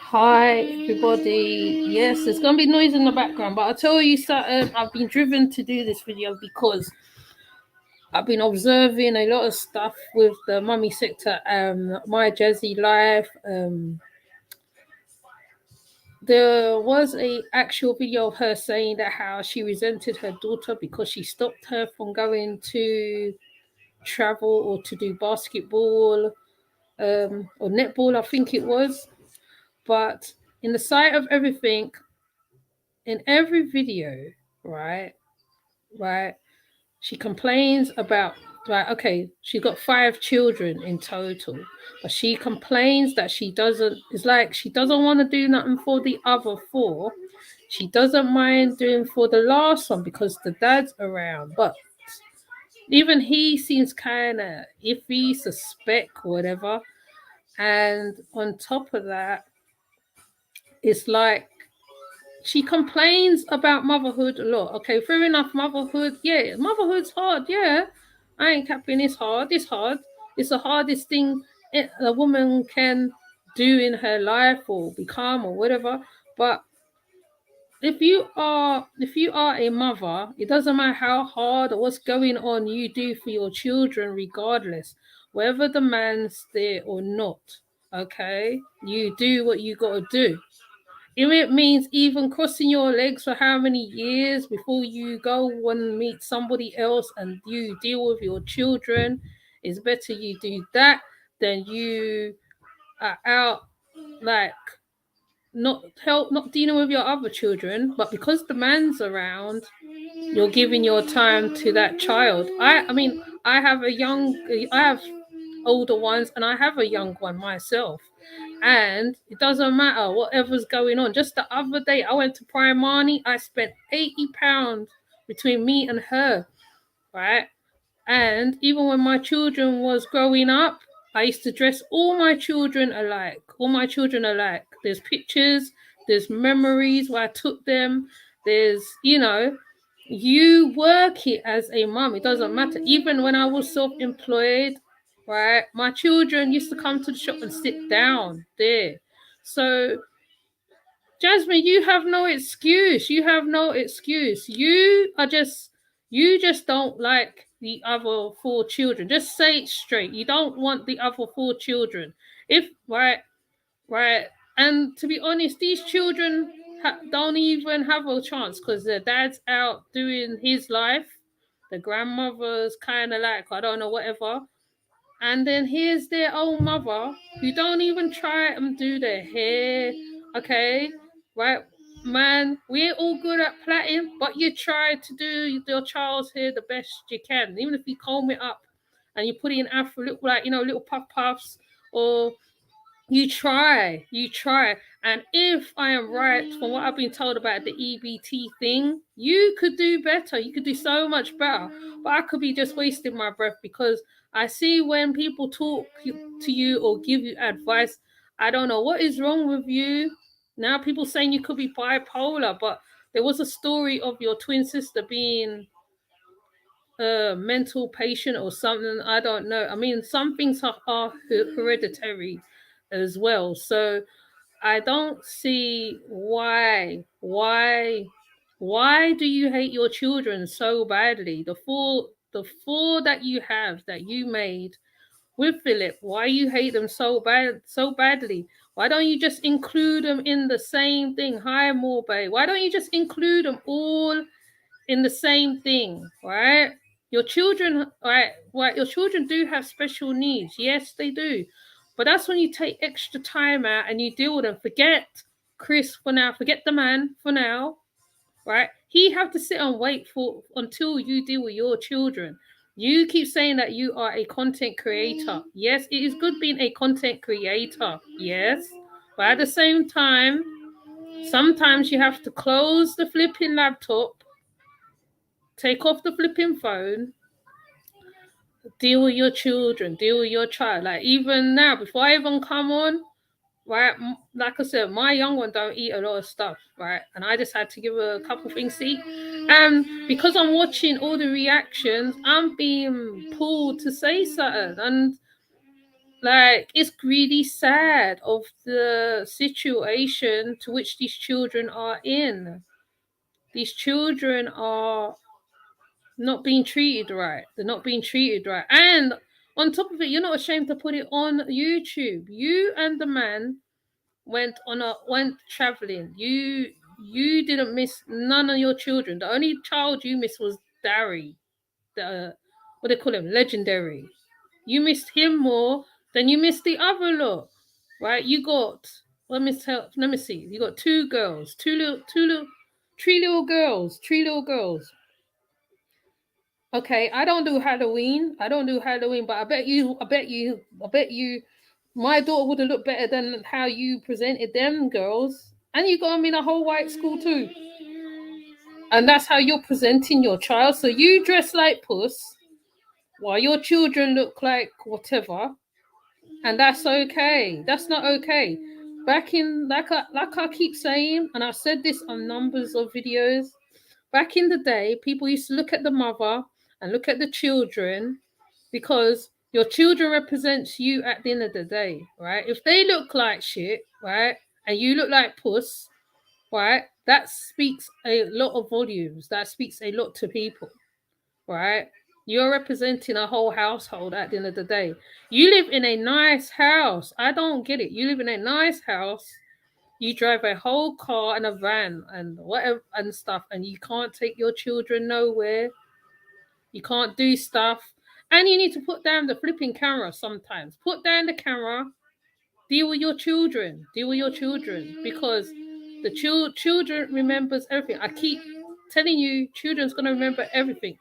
Hi everybody. Yes, there's gonna be noise in the background, but I'll tell you something. I've been driven to do this video because I've been observing a lot of stuff with the mummy sector, my Jazzy life. There was a actual video of her saying that how she resented her daughter because she stopped her from going to travel or to do basketball, or netball, I think it was. But in the sight of everything, in every video, right, right, she complains about, right, okay, she got 5 children in total, but she complains that she doesn't, it's like she doesn't want to do nothing for the other 4. She doesn't mind doing for the last one because the dad's around, but even he seems kind of iffy, suspect, whatever. And on top of that, it's like she complains about motherhood a lot. Okay, fair enough, motherhood. Yeah, motherhood's hard. Yeah, I ain't capping. It's hard. It's hard. It's the hardest thing a woman can do in her life or become or whatever. But if you are a mother, it doesn't matter how hard or what's going on you do for your children, regardless, whether the man's there or not. Okay, you do what you gotta do. If it means even crossing your legs for how many years before you go and meet somebody else and you deal with your children, it's better you do that than you are out like not dealing with your other children, but because the man's around, you're giving your time to that child. I mean, I have older ones and I have a young one myself. And it doesn't matter whatever's going on. Just the other day, I went to Primani. I spent £80 between me and her, right? And even when my children was growing up, I used to dress all my children alike. All my children alike. There's pictures, there's memories where I took them. There's, you work it as a mum. It doesn't matter. Even when I was self-employed, right? My children used to come to the shop and sit down there. So Jasmine, you have no excuse. You have no excuse. You just don't like the other 4 children. Just say it straight. You don't want the other 4 children. If right, and to be honest, these children don't even have a chance because their dad's out doing his life. The grandmother's kind of like, I don't know, whatever. And then here's their own mother who don't even try and do their hair. Okay, right, man, we're all good at plaiting, but you try to do your child's hair the best you can. Even if you comb it up and you put it in afro, look like, little puffs, or you try. And if I am right from what I've been told about the EBT thing, you could do better. You could do so much better. But I could be just wasting my breath because I see when people talk to you or give you advice, I don't know what is wrong with you. Now people saying you could be bipolar, but there was a story of your twin sister being a mental patient or something. I don't know. I mean, some things are hereditary as well. So I don't see why do you hate your children so badly? The four that you have that you made with Philip, why you hate them so badly? Why don't you just include them in the same thing? Hi, Morbe. Why don't you just include them all in the same thing, right? Your children, right, your children do have special needs. Yes, they do. But that's when you take extra time out and you deal with them. Forget Chris for now. Forget the man for now, right? He have to sit and wait for until you deal with your children. You keep saying that you are a content creator. Yes, it is good being a content creator. Yes. But at the same time, sometimes you have to close the flipping laptop, take off the flipping phone, deal with your children, deal with your child. Like even now, before I even come on, right? Like I said, my young one don't eat a lot of stuff, right? And I just had to give her a couple of things to eat. And because I'm watching all the reactions, I'm being pulled to say something. And Like, it's really sad of the situation to which these children are in. These children are not being treated right. They're not being treated right. And on top of it, you're not ashamed to put it on YouTube. You and the man went traveling. You didn't miss none of your children. The only child you missed was Darry. The what they call him, legendary. You missed him more than you missed the other lot, right? You got let me see. You got two girls, three little girls. Okay, I don't do Halloween. I don't do Halloween, but I bet you, my daughter would have looked better than how you presented them girls. And you got them in a whole white school too. And that's how you're presenting your child. So you dress like puss while your children look like whatever. And that's okay. That's not okay. Back in like I keep saying, and I've said this on numbers of videos, back in the day, people used to look at the mother and look at the children because your children represents you at the end of the day, right? If they look like shit, right, and you look like puss, right, that speaks a lot of volumes. That speaks a lot to people, right? You're representing a whole household at the end of the day. You live in a nice house. I don't get it. You live in a nice house. You drive a whole car and a van and whatever and stuff, and you can't take your children nowhere. You can't do stuff. And you need to put down the flipping camera sometimes. Put down the camera. Deal with your children. Deal with your children. Because the children remembers everything. I keep telling you, children's going to remember everything.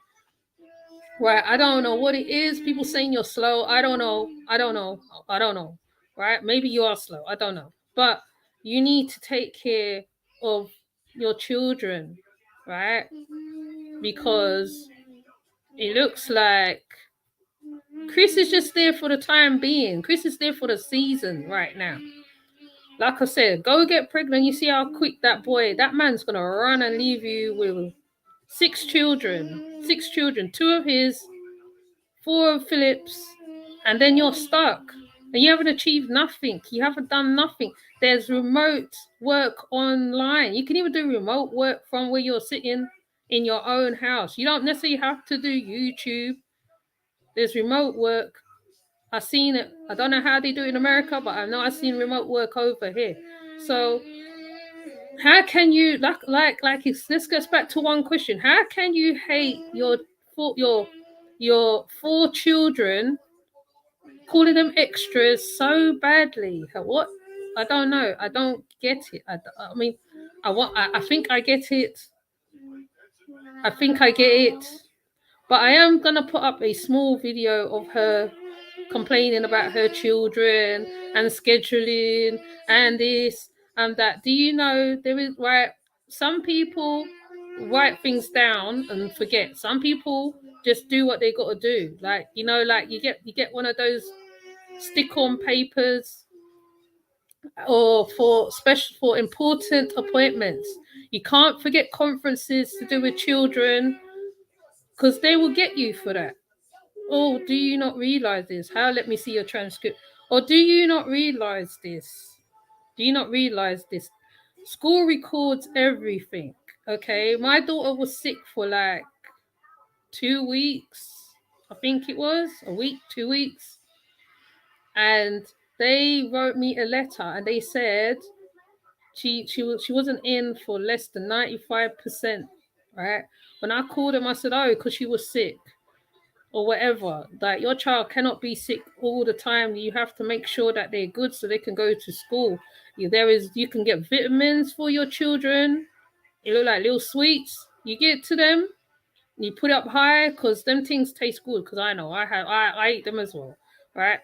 Right, I don't know what it is. People saying you're slow. I don't know. I don't know. I don't know. Right? Maybe you are slow. I don't know. But you need to take care of your children, right? Because it looks like Chris is just there for the time being. Chris is there for the season right now. Like I said, go get pregnant. You see how quick that man's gonna run and leave you with 6 children. 6 children, 2 of his, 4 of Philip's, and then you're stuck. And you haven't achieved nothing. You haven't done nothing. There's remote work online. You can even do remote work from where you're sitting in your own house. You don't necessarily have to do YouTube. There's remote work. I've seen it. I don't know how they do it in America, but I know I've seen remote work over here. So how can you let's get back to one question. How can you hate your 4 children, calling them extras so badly? What? I don't know. I don't get it. I mean, I think I get it. I think I get it. But I am gonna put up a small video of her complaining about her children and scheduling and this and that. Do you know there is right? Some people write things down and forget. Some people just do what they got to do. Like like you get one of those stick-on papers or for important appointments. You can't forget conferences to do with children because they will get you for that. Oh, do you not realize this? How? Let me see your transcript. Or do you not realize this? Do you not realize this? School records everything. Okay, my daughter was sick for like 2 weeks. I think it was a week, 2 weeks, and they wrote me a letter and they said she wasn't in for less than 95%. Right? When I called them, I said, "Oh, because she was sick." Or whatever, that your child cannot be sick all the time. You have to make sure that they're good so they can go to school. You can get vitamins for your children. It look like little sweets. You get to them, you put it up high because them things taste good. Because I know I eat them as well, right?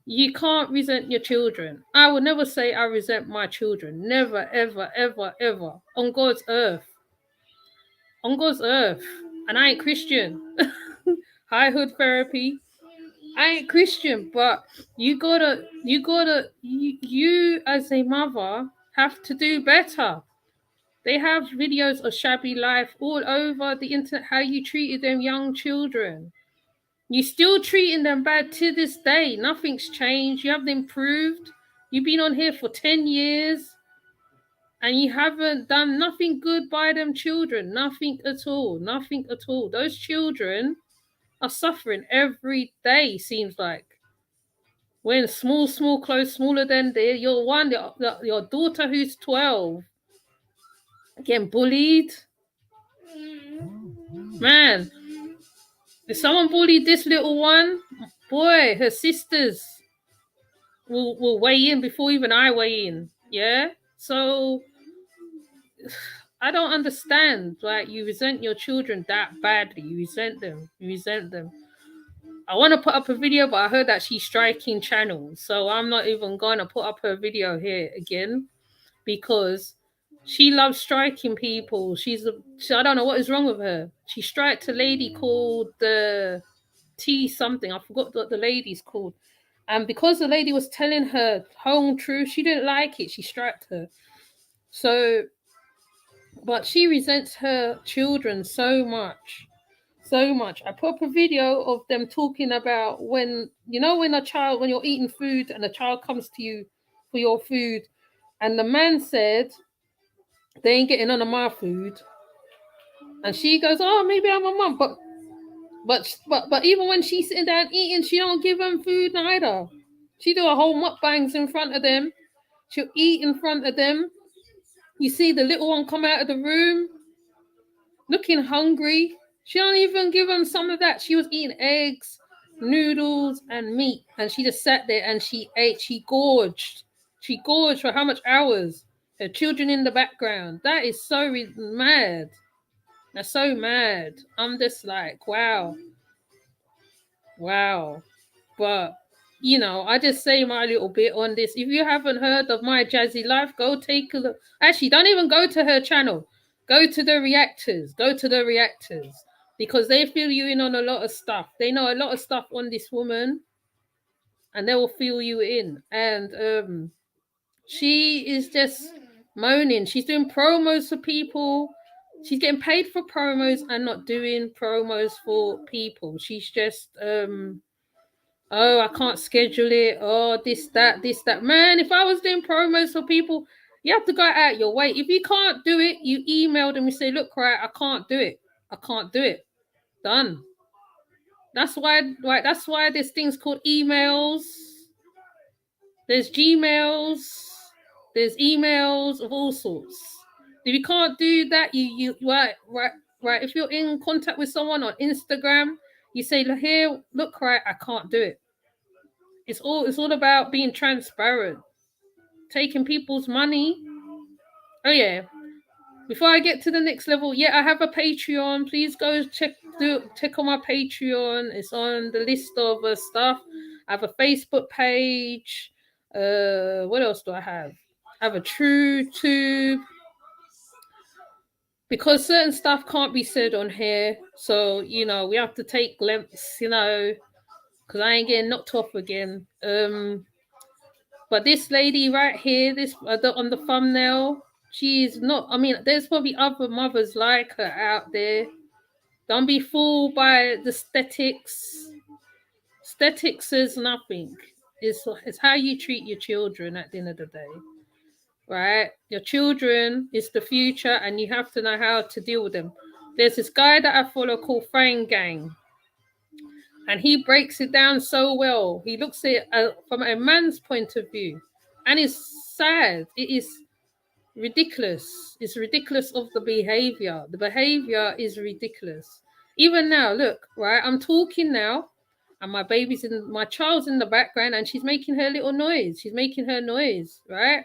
You can't resent your children. I would never say I resent my children. Never, ever, ever, ever on God's earth. On God's earth, and I ain't Christian. High hood therapy. I ain't Christian, but you as a mother have to do better. They have videos of shabby life all over the internet, how you treated them young children. You're still treating them bad to this day. Nothing's changed. You haven't improved. You've been on here for 10 years and you haven't done nothing good by them children. Nothing at all. Nothing at all. Those children are suffering every day, seems like. When small clothes, smaller than your one, your daughter who's 12, getting bullied. Man, if someone bullied this little one, boy, her sisters will weigh in before even I weigh in. Yeah? So I don't understand. Like, you resent your children that badly. You resent them. You resent them. I want to put up a video, but I heard that she's striking channels. So I'm not even going to put up her video here again because she loves striking people. I don't know what is wrong with her. She striked a lady called the T something. I forgot what the lady's called. And because the lady was telling her home truth, she didn't like it. She struck her. So, but she resents her children so much. So much. I put up a video of them talking about when when you're eating food and a child comes to you for your food, and the man said they ain't getting none of my food, and she goes, "Oh, maybe I'm a mum," but even when she's sitting down eating, she don't give them food neither. She do a whole mukbangs in front of them. She'll eat in front of them. You see the little one come out of the room looking hungry. She don't even give them some of that. She was eating eggs, noodles, and meat, and she just sat there and she ate. She gorged. She gorged for how much hours? Her children in the background. That is so mad. That's so mad. I'm just like, wow. Wow. But, I just say my little bit on this. If you haven't heard of my Jazzy life, go take a look. Actually, don't even go to her channel. Go to the reactors. Go to the reactors. Because they fill you in on a lot of stuff. They know a lot of stuff on this woman. And they will fill you in. And she is just moaning. She's doing promos for people. She's getting paid for promos and not doing promos for people. She's just oh, I can't schedule it. Oh, this, that. Man, if I was doing promos for people, you have to go out your way. If you can't do it, you email them and say, look, right, I can't do it. I can't do it. Done. That's why, right? That's why there's things called emails. There's Gmails. There's emails of all sorts. If you can't do that, you right. If you're in contact with someone on Instagram, you say, look here, look, right, I can't do it. It's all about being transparent, taking people's money. Oh yeah. Before I get to the next level, yeah, I have a Patreon. Please go check on my Patreon. It's on the list of stuff. I have a Facebook page. What else do I have? I have a True Tube. Because certain stuff can't be said on here, so we have to take glimpses, because I ain't getting knocked off again. But this lady right here, this on the thumbnail, she's not. I mean, there's probably other mothers like her out there. Don't be fooled by the aesthetics. Aesthetics is nothing. It's how you treat your children at the end of the day, right? Your children is the future, and you have to know how to deal with them. There's this guy that I follow called Fang Gang, and he breaks it down so well. He looks at it from a man's point of view, and it's sad. It is ridiculous. It's ridiculous of the behavior. The behavior is ridiculous. Even now, look, right? I'm talking now, and my child's in the background, and she's making her little noise. She's making her noise, right?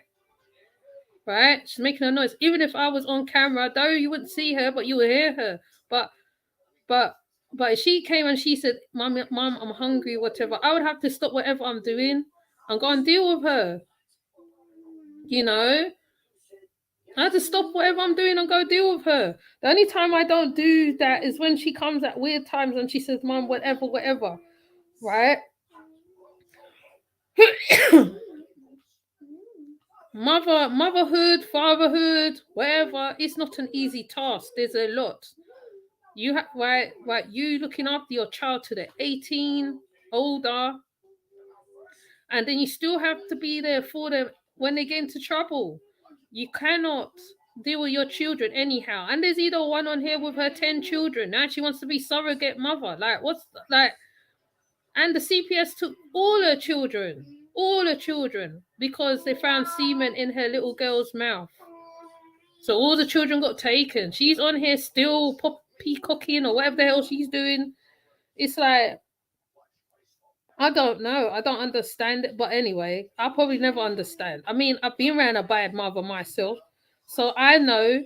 Right? She's making her noise. Even if I was on camera, though you wouldn't see her, but you would hear her. But if she came and she said, Mom, I'm hungry, whatever, I would have to stop whatever I'm doing and go and deal with her. I have to stop whatever I'm doing and go deal with her. The only time I don't do that is when she comes at weird times and she says, Mom, whatever. Right? Motherhood, fatherhood, whatever, it's not an easy task. There's a lot. You have right. You looking after your child to the 18 older, and then you still have to be there for them when they get into trouble. You cannot deal with your children anyhow. And there's either one on here with her 10 children. Now she wants to be surrogate mother. Like, what's like, and the CPS took all her children, because they found semen in her little girl's mouth. So all the children got taken. She's on here still peacocking or whatever the hell she's doing. It's like, I don't know. I don't understand it. But anyway, I'll probably never understand. I mean, I've been around a bad mother myself. So I know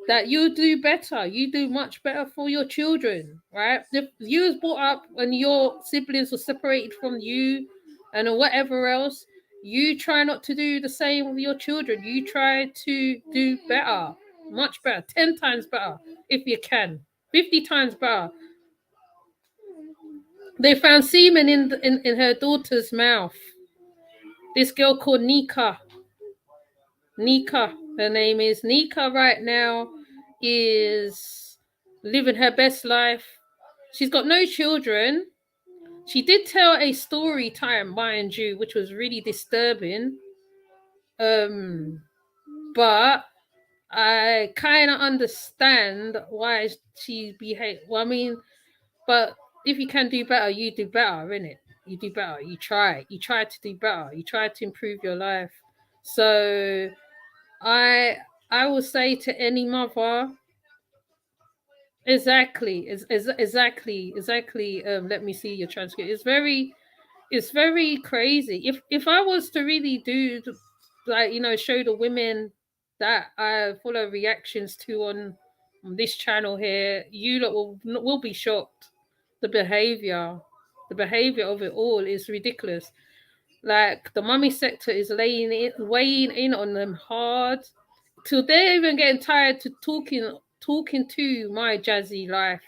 that you do better. You do much better for your children, right? If you was brought up and your siblings were separated from you and whatever else, you try not to do the same with your children. You try to do better, much better, 10 times better if you can, 50 times better. They found semen in her daughter's mouth. This girl called Nika. Nika, her name is Nika right now, is living her best life. She's got no children. She did tell a story time, mind you, which was really disturbing. But I kind of understand why she behaved. Well, I mean, but if you can do better, you do better, innit? You do better. You try. You try to do better. You try to improve your life. So I I will say to any mother, exactly. Let me see your transcript. It's very crazy. If I was to really do, like, show the women that I follow reactions to on this channel here, you lot will be shocked. The behavior, the behavior of it all is ridiculous. Like, the mummy sector is weighing in on them hard, till they're even getting tired to talking to my Jazzy life.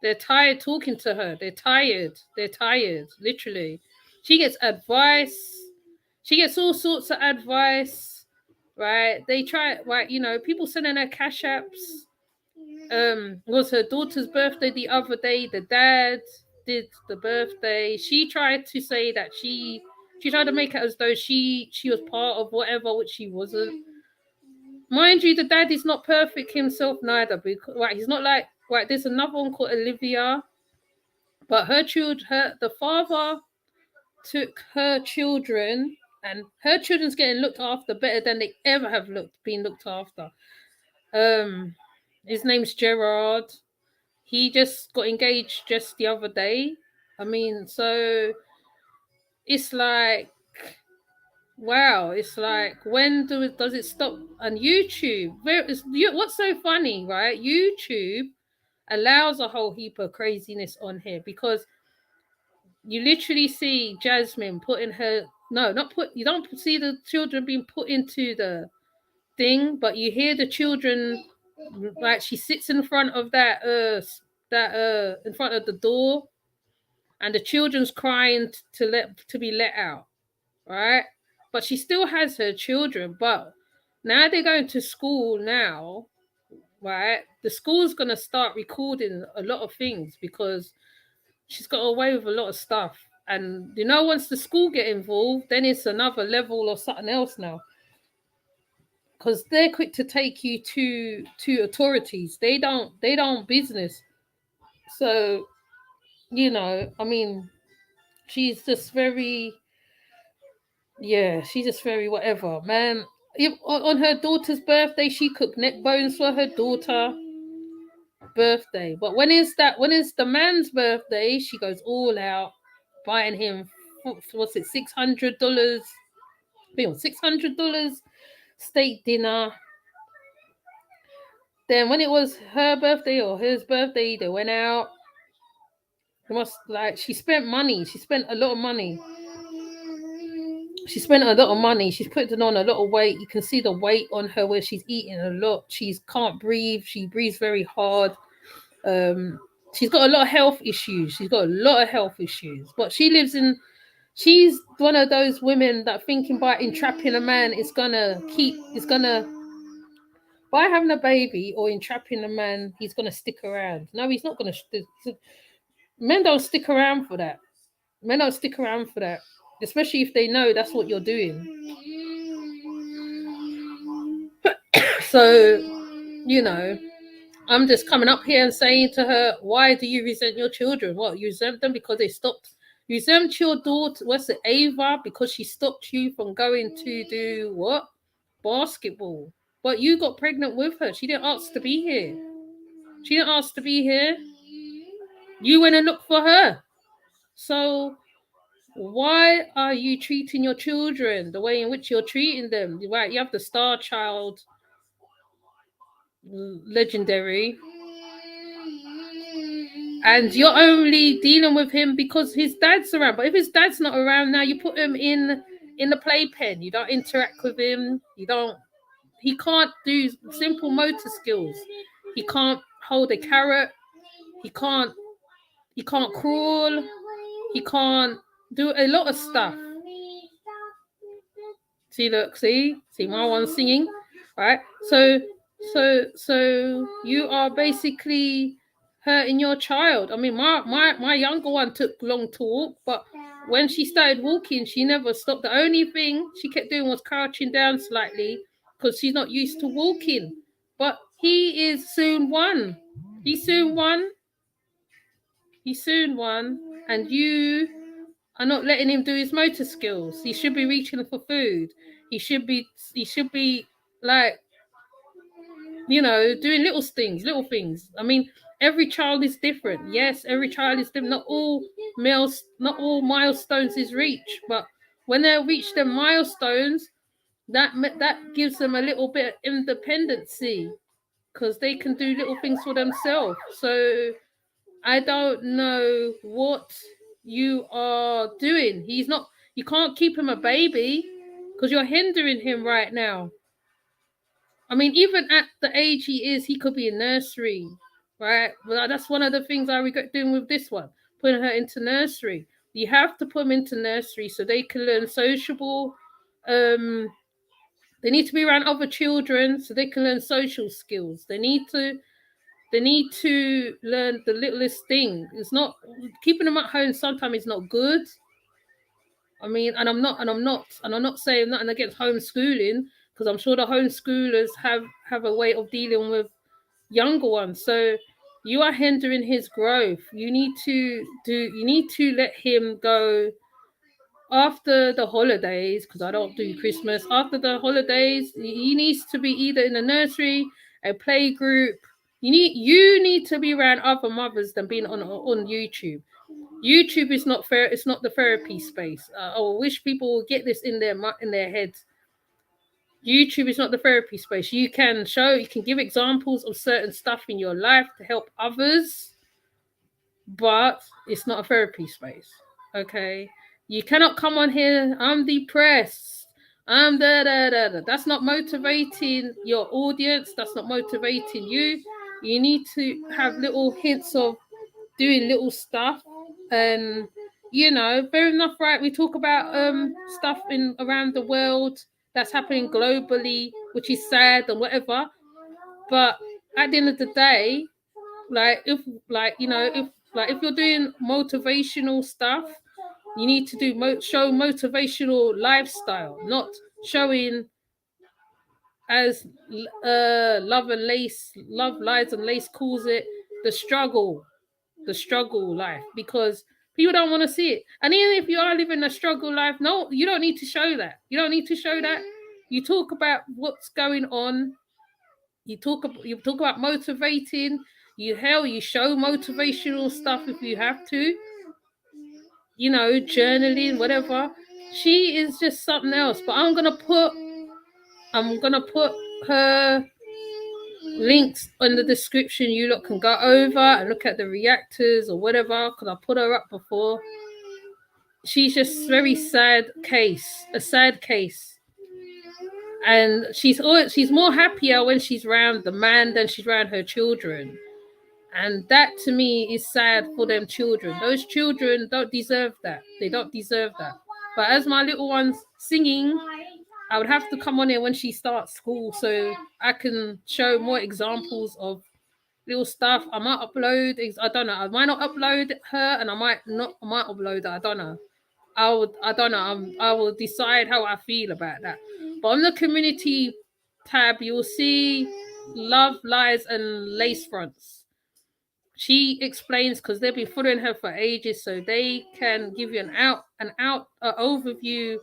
They're tired talking to her. They're tired. They're tired. Literally. She gets advice. She gets all sorts of advice. Right? They try, right, people sending her cash apps. Was her daughter's birthday the other day. The dad did the birthday. She tried to say that she tried to make it as though she was part of whatever, which she wasn't. Mind you, the dad is not perfect himself neither. Because, right, he's not like, right. There's another one called Olivia, but the father took her children, and her children's getting looked after better than they ever have been looked after. His name's Gerard. He just got engaged just the other day. I mean, so it's like, wow, it's like, when does it stop? And YouTube, what's so funny, right? YouTube allows a whole heap of craziness on here, because you literally see Jasmine putting her, no, not put, you don't see the children being put into the thing, but you hear the children, like, she sits in front of in front of the door, and the children's crying to be let out, right? But she still has her children. But now they're going to school now, right? The school's gonna start recording a lot of things, because she's got away with a lot of stuff. And once the school get involved, then it's another level or something else now, because they're quick to take you to authorities. They don't business. So, I mean, she's just very, yeah, she's just very whatever, man. On her daughter's birthday, she cooked neck bones for her daughter birthday. But when is the man's birthday, she goes all out, buying him, what's it, $600? $600 steak dinner. Then when it was her birthday or his birthday, they went out. She spent money. She spent a lot of money. She's putting on a lot of weight. You can see the weight on her where she's eating a lot. She can't breathe. She breathes very hard. She's got a lot of health issues. But she's one of those women that thinking by entrapping a man is gonna by having a baby or entrapping a man, he's going to stick around. No, he's not going to. Men don't stick around for that. Men don't stick around for that, especially if they know that's what you're doing. So, you know, I'm just coming up here and saying to her, why do you resent your children? What, you resent them because they stopped? You resent your daughter, what's it, Ava, because she stopped you from going to do what? Basketball. But you got pregnant with her. She didn't ask to be here. She didn't ask to be here. You went and looked for her. So why are you treating your children the way in which you're treating them? Right, you have the star child legendary, and you're only dealing with him because his dad's around. But if his dad's not around now, you put him in the playpen. You don't interact with him. You don't. He can't do simple motor skills. He can't hold a carrot. He can't. He can't crawl. He can't do a lot of stuff. See, look, see my one singing, right? So you are basically hurting your child. I mean, my younger one took long to walk, but when she started walking, she never stopped. The only thing she kept doing was crouching down slightly because she's not used to walking. But he is soon one. He soon won. He soon won, and you are not letting him do his motor skills. He should be reaching for food. He should be like, doing little things. I mean, every child is different. Yes, every child is different. Not all milestones is reached, but when they reach the milestones, that gives them a little bit of independency because they can do little things for themselves. So I don't know what you are doing. You can't keep him a baby because you're hindering him right now. I mean, even at the age he is, he could be in nursery, right? But that's one of the things I regret doing with this one, putting her into nursery. You have to put them into nursery so they can learn sociable. They need to be around other children so they can learn social skills. They need to learn the littlest thing. It's not keeping them at home sometimes is not good. I mean, and I'm not saying nothing against homeschooling because I'm sure the homeschoolers have a way of dealing with younger ones. So you are hindering his growth. You need to let him go after the holidays, because I don't do Christmas. After the holidays, he needs to be either in a nursery, a play group. You need to be around other mothers than being on YouTube. YouTube is not fair. It's not the therapy space. I wish people would get this in their heads. YouTube is not the therapy space. You can give examples of certain stuff in your life to help others, but it's not a therapy space. Okay, you cannot come on here. I'm depressed. I'm da da da da. That's not motivating your audience. That's not motivating you. You need to have little hints of doing little stuff, and fair enough, right? We talk about stuff in around the world that's happening globally, which is sad and whatever. But at the end of the day, if you're doing motivational stuff, you need to show motivational lifestyle, not showing as Love Lies and Lace calls it, the struggle life, because people don't want to see it. And even if you are living a struggle life, no, you don't need to show that. You talk about what's going on. You talk about motivating. You show motivational stuff if you have to. Journaling, whatever. She is just something else. But I'm gonna put her links in the description. You lot can go over and look at the reactors or whatever, because I put her up before. She's just very a sad case. And she's more happier when she's around the man than she's around her children. And that to me is sad for them children. Those children don't deserve that. They don't deserve that. But as my little one's singing, I would have to come on here when she starts school so I can show more examples of little stuff. I might upload. I don't know. I might not upload her, and I might not. I might upload her. I don't know. I don't know. I will decide how I feel about that. But on the community tab, you'll see love, lies, and lace fronts. She explains because they've been following her for ages, so they can give you an overview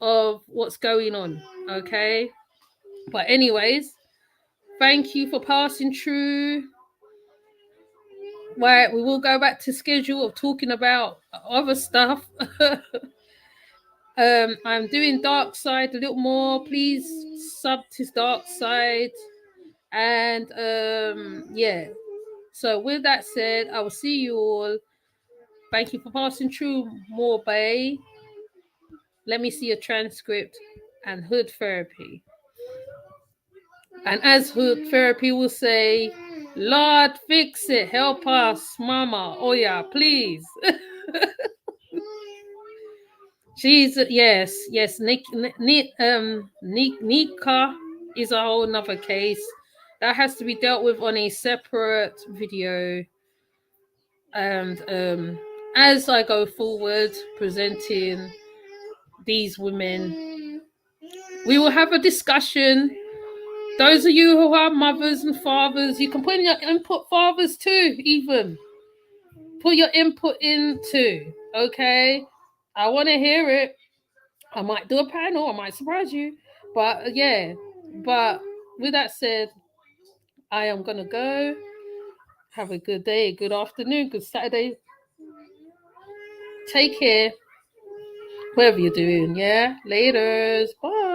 of what's going on. Okay. But anyways, thank you for passing through. Right, we will go back to schedule of talking about other stuff. I'm doing Dark Side a little more. Please sub to Dark Side. And yeah. So with that said, I will see you all. Thank you for passing through more Bay. Let me see a transcript and hood therapy. And as hood therapy will say, Lord, fix it. Help us, Mama. Oh yeah, please. She's yes. Nika is a whole nother case that has to be dealt with on a separate video. And as I go forward presenting these women, we will have a discussion. Those of you who are mothers and fathers, you can put in your input, fathers too, even. Put your input in too, okay? I want to hear it. I might do a panel, I might surprise you. But yeah, but with that said, I am going to go. Have a good day, good afternoon, good Saturday. Take care. Whatever you're doing, yeah? Laters. Bye.